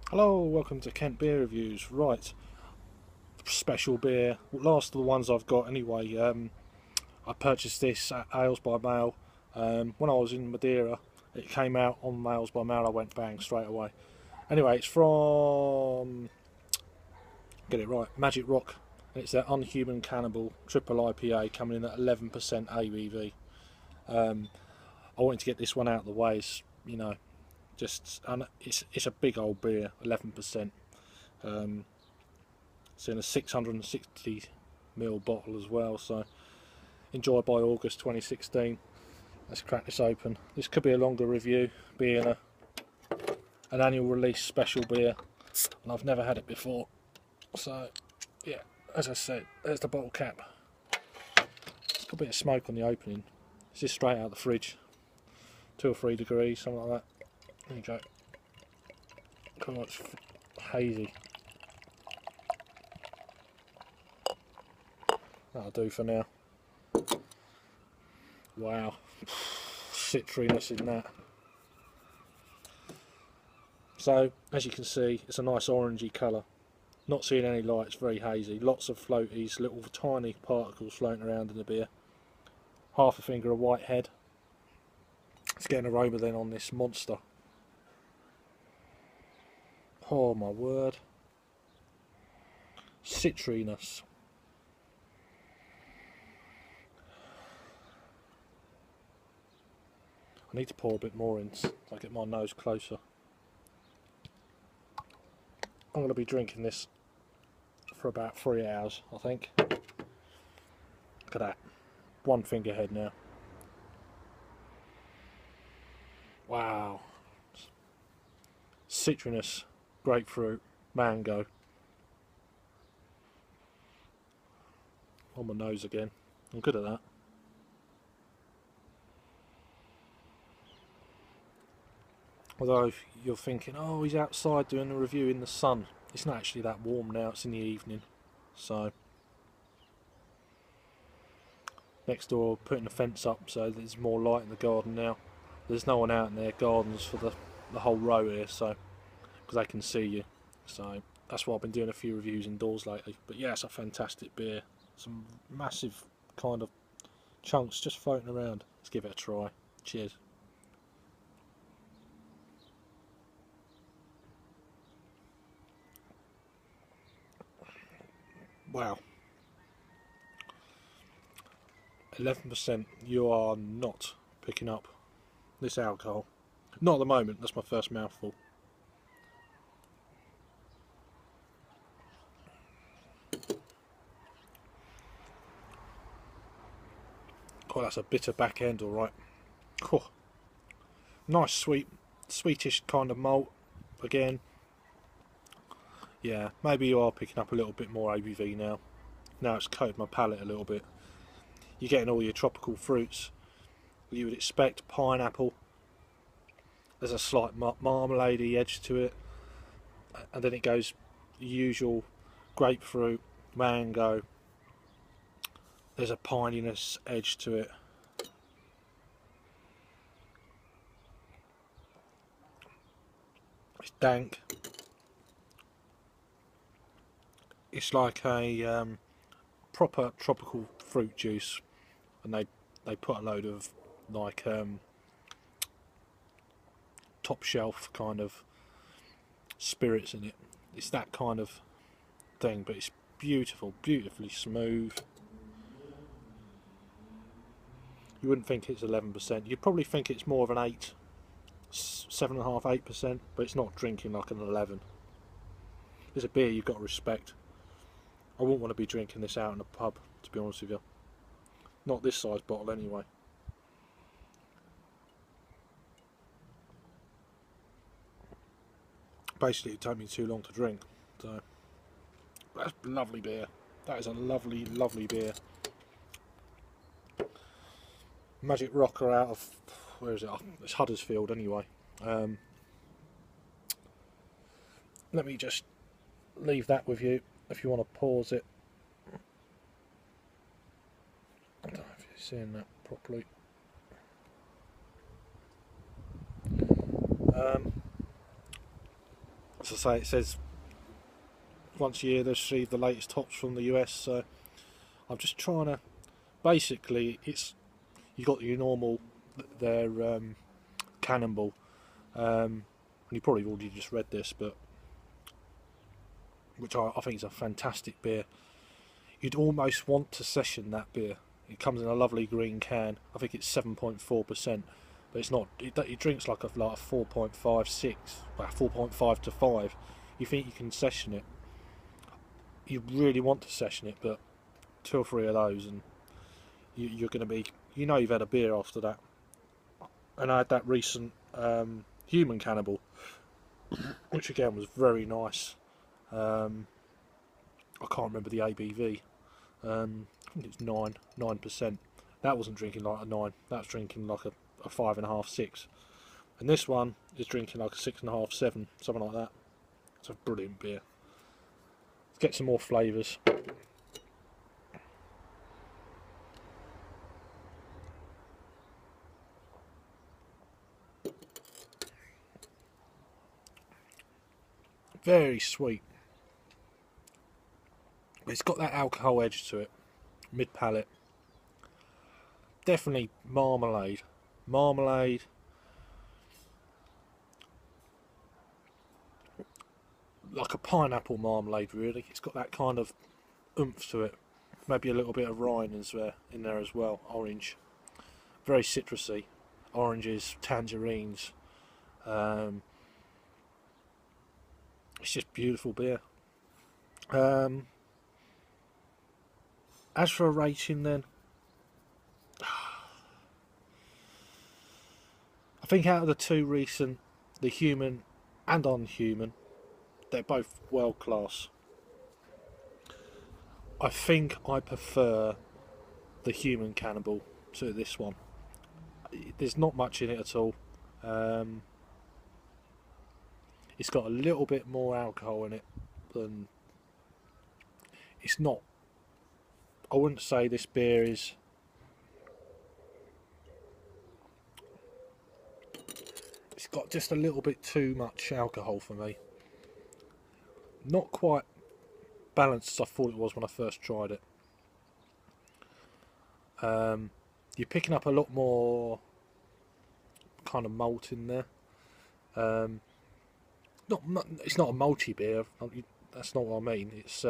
Hello, welcome to Kent Beer Reviews. Right, special beer. Last of the ones I've got anyway. I purchased this at Ales by Mail. When I was in Madeira, it came out on Ales by Mail. I went bang straight away. Anyway, it's from, get it right, Magic Rock. And it's their Human Cannonball Triple IPA coming in at 11% ABV. I wanted to get this one out of the way. And it's a big old beer, 11%. It's in a 660ml bottle as well, so enjoy by August 2016. Let's crack this open. This could be a longer review, being an annual release special beer, and I've never had it before. So yeah, as I said, there's the bottle cap. It's got a bit of smoke on the opening. This is straight out of the fridge, 2 or 3 degrees, something like that. There you go. God, it's hazy. That'll do for now. Wow, citriness in that. So, as you can see, it's a nice orangey colour. Not seeing any light, it's very hazy. Lots of floaties, little tiny particles floating around in the beer. Half a finger of white head. Let's get an aroma then on this monster. Oh my word. Citriness. I need to pour a bit more in so I get my nose closer. I'm going to be drinking this for about 3 hours, I think. Look at that. 1 finger head now. Wow. Citriness, grapefruit, mango. On my nose again. I'm good at that. Although if you're thinking, oh, he's outside doing a review in the sun. It's not actually that warm now, it's in the evening. So, next door putting the fence up so there's more light in the garden now. There's no one out in their gardens for the whole row here, so, because they can see you. So, that's why I've been doing a few reviews indoors lately. But yeah, it's a fantastic beer. Some massive kind of chunks just floating around. Let's give it a try. Cheers. Wow. 11%. You are not picking up this alcohol. Not at the moment, that's my first mouthful. Oh, that's a bitter back end, alright. Oh, nice sweetish kind of malt again. Yeah, maybe you are picking up a little bit more ABV now. Now it's coated my palate a little bit. You're getting all your tropical fruits you would expect. Pineapple. There's a slight marmalade-y edge to it. And then it goes the usual grapefruit, mango. There's a pininess edge to it. It's dank. It's like a proper tropical fruit juice, and they put a load of like top shelf kind of spirits in it. It's that kind of thing, but it's beautiful, beautifully smooth. You wouldn't think it's 11%. You'd probably think it's more of an 8, 7.5, 8%, but it's not drinking like an 11. It's a beer you've got to respect. I wouldn't want to be drinking this out in a pub, to be honest with you. Not this size bottle anyway. Basically, it took me too long to drink. So that's lovely beer. That is a lovely, lovely beer. Magic Rock are out of, where is it? It's Huddersfield anyway. Let me just leave that with you if you want to pause it. I don't know if you're seeing that properly. as I say, it says once a year they receive the latest hops from the US. So I'm just trying to, basically, it's, you got your normal, their Cannonball, and you probably already just read this, but which I think is a fantastic beer. You'd almost want to session that beer. It comes in a lovely green can. I think it's 7.4%, but it's not. It drinks like a 4.56, well, 4.5 to 5. You think you can session it? You really want to session it, but 2 or 3 of those, and you're going to be, you've had a beer after that. And I had that recent Human Cannonball, which again was very nice. I can't remember the ABV. I think it's 9%. That wasn't drinking like a 9. That was drinking like a 5.5, 6. And this one is drinking like a 6.5, 7, something like that. It's a brilliant beer. Let's get some more flavours. Very sweet. It's got that alcohol edge to it, mid palate. Definitely marmalade, like a pineapple marmalade. Really, it's got that kind of oomph to it. Maybe a little bit of rind in there as well. Orange, very citrusy. Oranges, tangerines. It's just beautiful beer. As for a rating then, I think out of the 2 recent, the Human and Unhuman, they're both world class. I think I prefer the Human Cannonball to this one. There's not much in it at all. It's got a little bit more alcohol in it than, it's not, I wouldn't say this beer is, it's got just a little bit too much alcohol for me. Not quite balanced as I thought it was when I first tried it. You're picking up a lot more kind of malt in there. It's not a malty beer. That's not what I mean. It's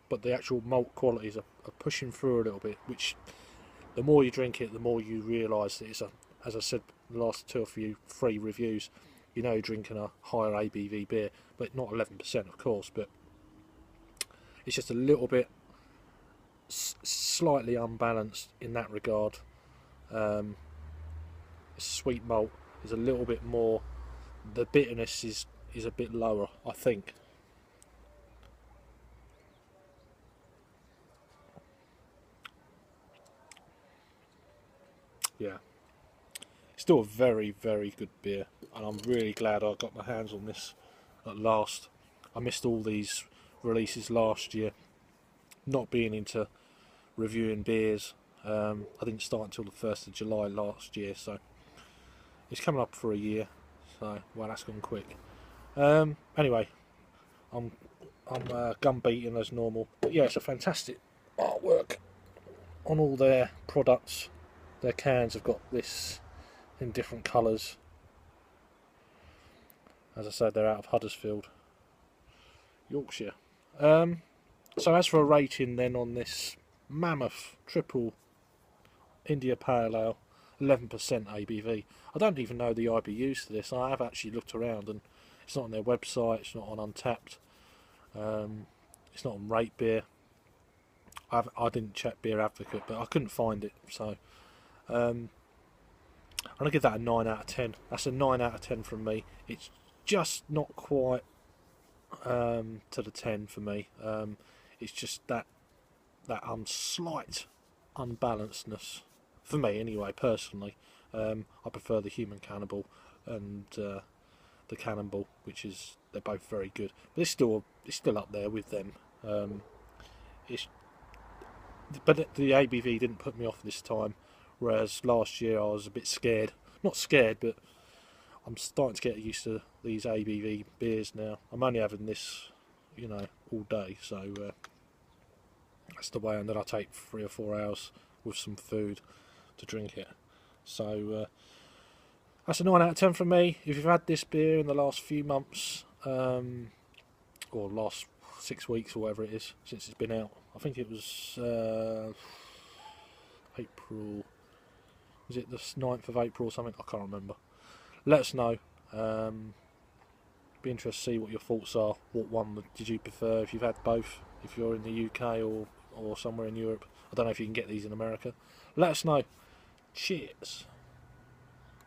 but the actual malt qualities are pushing through a little bit. Which, the more you drink it, the more you realise that it's a, as I said, the last 2 or 3 reviews, you're drinking a higher ABV beer, but not 11%, of course. But it's just a little bit slightly unbalanced in that regard. Sweet malt is a little bit more. The bitterness is a bit lower, I think. Yeah, still a very, very good beer, and I'm really glad I got my hands on this at last. I missed all these releases last year, not being into reviewing beers. I didn't start until the 1st of July last year, so it's coming up for a year. So, well, that's gone quick. Anyway, I'm gun beating as normal, but yeah, it's a fantastic artwork on all their products. Their cans have got this in different colours. As I said, they're out of Huddersfield, Yorkshire. So as for a rating then on this mammoth triple India Pale Ale, 11% ABV. I don't even know the IBUs to this. I have actually looked around, and it's not on their website, it's not on Untapped, it's not on Rate Beer. I didn't check Beer Advocate, but I couldn't find it, so I'm going to give that a 9 out of 10. That's a 9 out of 10 from me. It's just not quite to the 10 for me. It's just that slight unbalancedness for me, anyway. Personally, I prefer the Human Cannonball and the Cannonball, which is, they're both very good. But it's still up there with them. But the ABV didn't put me off this time, whereas last year I was a bit scared. Not scared, but I'm starting to get used to these ABV beers now. I'm only having this, you know, all day, so that's the way. And then I take 3 or 4 hours with some food to drink it. So that's a 9 out of 10 from me. If you've had this beer in the last few months, or last 6 weeks or whatever it is since it's been out, I think it was April. Was it the 9th of April or something? I can't remember. Let us know. Be interested to see what your thoughts are. What one did you prefer? If you've had both, if you're in the UK or somewhere in Europe. I don't know if you can get these in America. Let us know. Cheers.